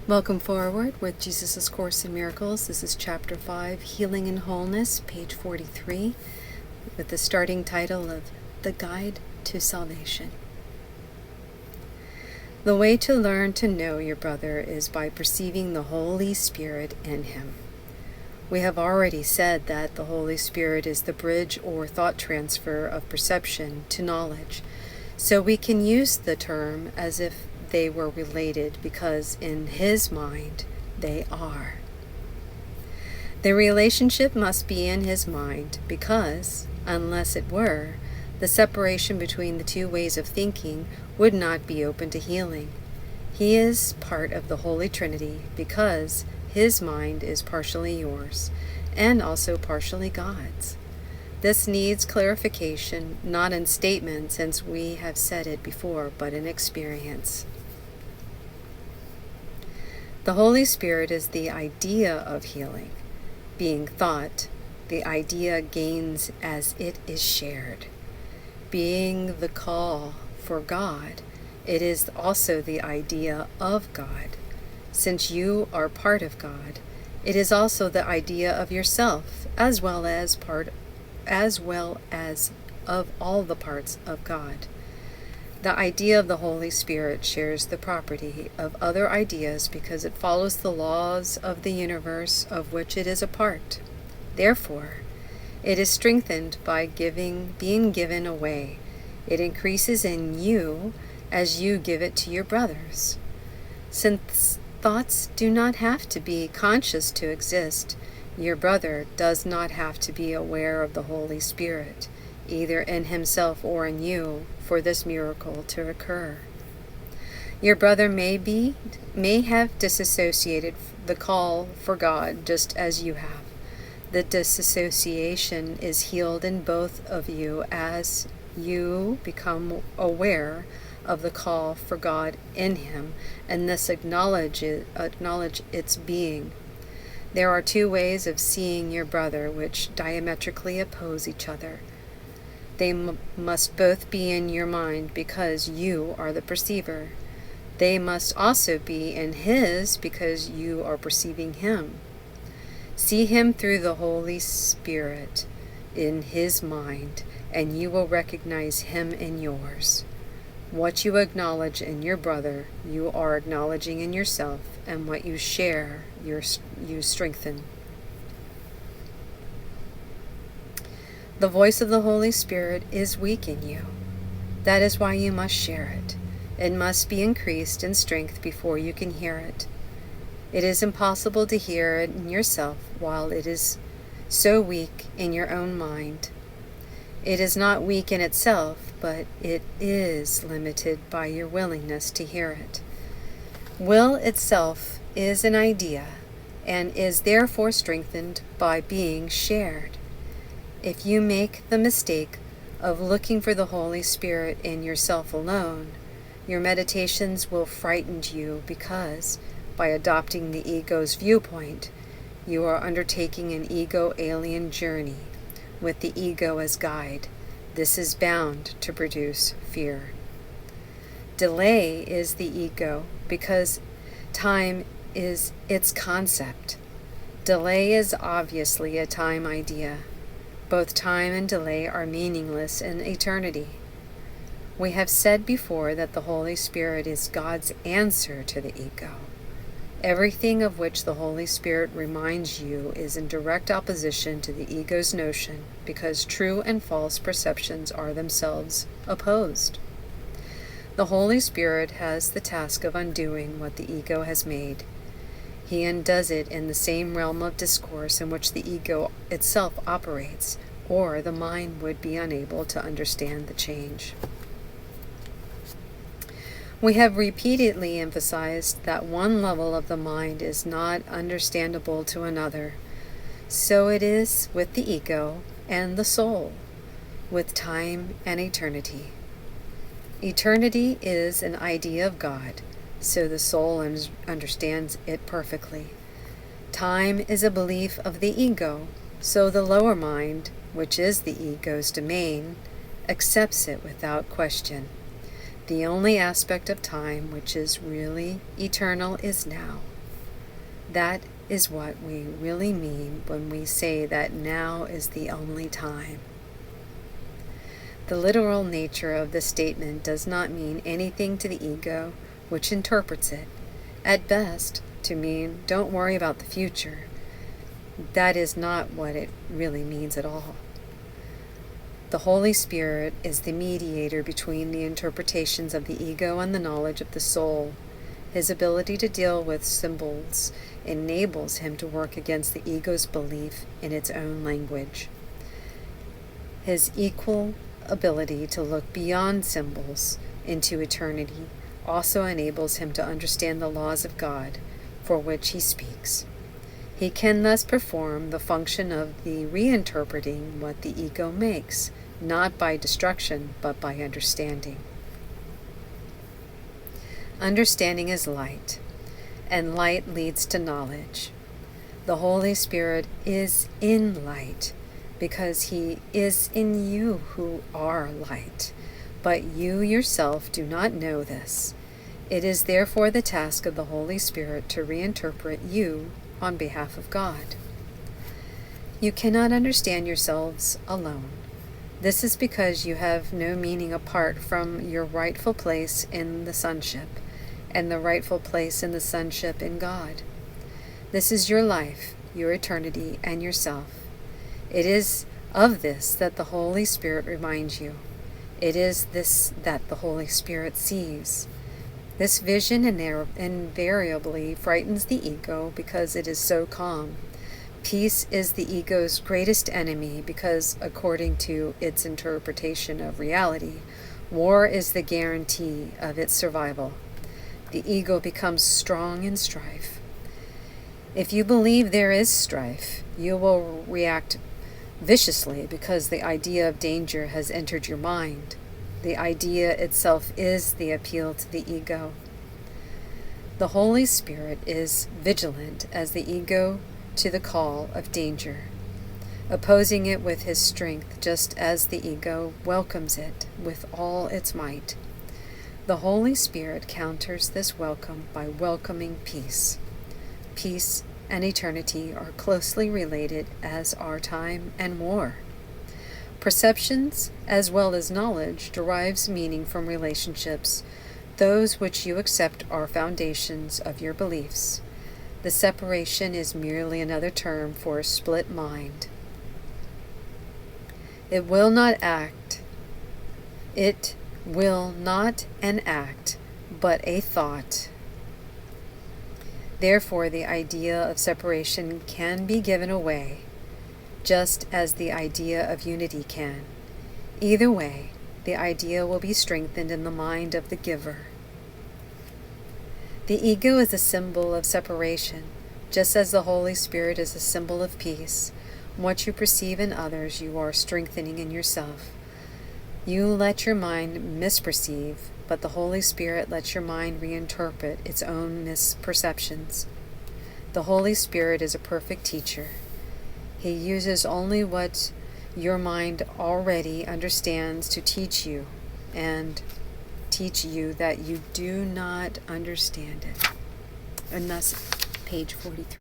Welcome forward with Jesus' Course in Miracles. This is Chapter 5, Healing and Wholeness, page 43, with the starting title of The Guide to Salvation. The way to learn to know your brother is by perceiving the Holy Spirit in him. We have already said that the Holy Spirit is the bridge or thought transfer of perception to knowledge, so we can use the term as if they were related because in his mind they are. The relationship must be in his mind because, unless it were, the separation between the two ways of thinking would not be open to healing. He is part of the Holy Trinity because his mind is partially yours and also partially God's. This needs clarification, not in statement since we have said it before, but in experience. The Holy Spirit is the idea of healing. Being thought, the idea gains as it is shared. Being the call for God, it is also the idea of God. Since you are part of God, it is also the idea of yourself, as well as of all the parts of God. The idea of the Holy Spirit shares the property of other ideas because it follows the laws of the universe of which it is a part. Therefore, it is strengthened by being given away. It increases in you as you give it to your brothers. Since thoughts do not have to be conscious to exist, your brother does not have to be aware of the Holy Spirit, either in himself or in you, for this miracle to occur. Your brother may have disassociated the call for God just as you have. The disassociation is healed in both of you as you become aware of the call for God in him and thus acknowledge its being. There are two ways of seeing your brother which diametrically oppose each other. They must both be in your mind because you are the perceiver. They must also be in his because you are perceiving him. See him through the Holy Spirit in his mind, and you will recognize him in yours. What you acknowledge in your brother, you are acknowledging in yourself, and what you share, you strengthen. The voice of the Holy Spirit is weak in you. That is why you must share it. It must be increased in strength before you can hear it. It is impossible to hear it in yourself while it is so weak in your own mind. It is not weak in itself, but it is limited by your willingness to hear it. Will itself is an idea and is therefore strengthened by being shared. If you make the mistake of looking for the Holy Spirit in yourself alone, your meditations will frighten you because, by adopting the ego's viewpoint, you are undertaking an ego-alien journey with the ego as guide. This is bound to produce fear. Delay is the ego because time is its concept. Delay is obviously a time idea. Both time and delay are meaningless in eternity. We have said before that the Holy Spirit is God's answer to the ego. Everything of which the Holy Spirit reminds you is in direct opposition to the ego's notion because true and false perceptions are themselves opposed. The Holy Spirit has the task of undoing what the ego has made. He undoes it in the same realm of discourse in which the ego itself operates, or the mind would be unable to understand the change. We have repeatedly emphasized that one level of the mind is not understandable to another. So it is with the ego and the soul, with time and eternity. Eternity is an idea of God, so the soul understands it perfectly. Time is a belief of the ego, so the lower mind, which is the ego's domain, accepts it without question. The only aspect of time which is really eternal is now. That is what we really mean when we say that now is the only time. The literal nature of this statement does not mean anything to the ego, which interprets it, at best, to mean don't worry about the future. That is not what it really means at all. The Holy Spirit is the mediator between the interpretations of the ego and the knowledge of the soul. His ability to deal with symbols enables him to work against the ego's belief in its own language. His equal ability to look beyond symbols into eternity also enables him to understand the laws of God for which he speaks. He can thus perform the function of the reinterpreting what the ego makes, not by destruction, but by understanding. Understanding is light, and light leads to knowledge. The Holy Spirit is in light, because He is in you who are light, but you yourself do not know this. It is therefore the task of the Holy Spirit to reinterpret you on behalf of God. You cannot understand yourselves alone. This is because you have no meaning apart from your rightful place in the sonship, and the rightful place in the sonship in God. This is your life, your eternity, and yourself. It is of this that the Holy Spirit reminds you. It is this that the Holy Spirit sees. This vision invariably frightens the ego because it is so calm. Peace is the ego's greatest enemy because, according to its interpretation of reality, war is the guarantee of its survival. The ego becomes strong in strife. If you believe there is strife, you will react viciously because the idea of danger has entered your mind. The idea itself is the appeal to the ego. The Holy Spirit is vigilant as the ego to the call of danger, opposing it with his strength just as the ego welcomes it with all its might. The Holy Spirit counters this welcome by welcoming peace. Peace and eternity are closely related, as are time and war. Perceptions, as well as knowledge, derives meaning from relationships. Those which you accept are foundations of your beliefs. The separation is merely another term for a split mind. It will not act. It will not an act, but a thought. Therefore, the idea of separation can be given away, just as the idea of unity can. Either way, the idea will be strengthened in the mind of the giver. The ego is a symbol of separation, just as the Holy Spirit is a symbol of peace. What you perceive in others, you are strengthening in yourself. You let your mind misperceive, but the Holy Spirit lets your mind reinterpret its own misperceptions. The Holy Spirit is a perfect teacher. He uses only what your mind already understands to teach you, and teach you that you do not understand it. And thus, page 43.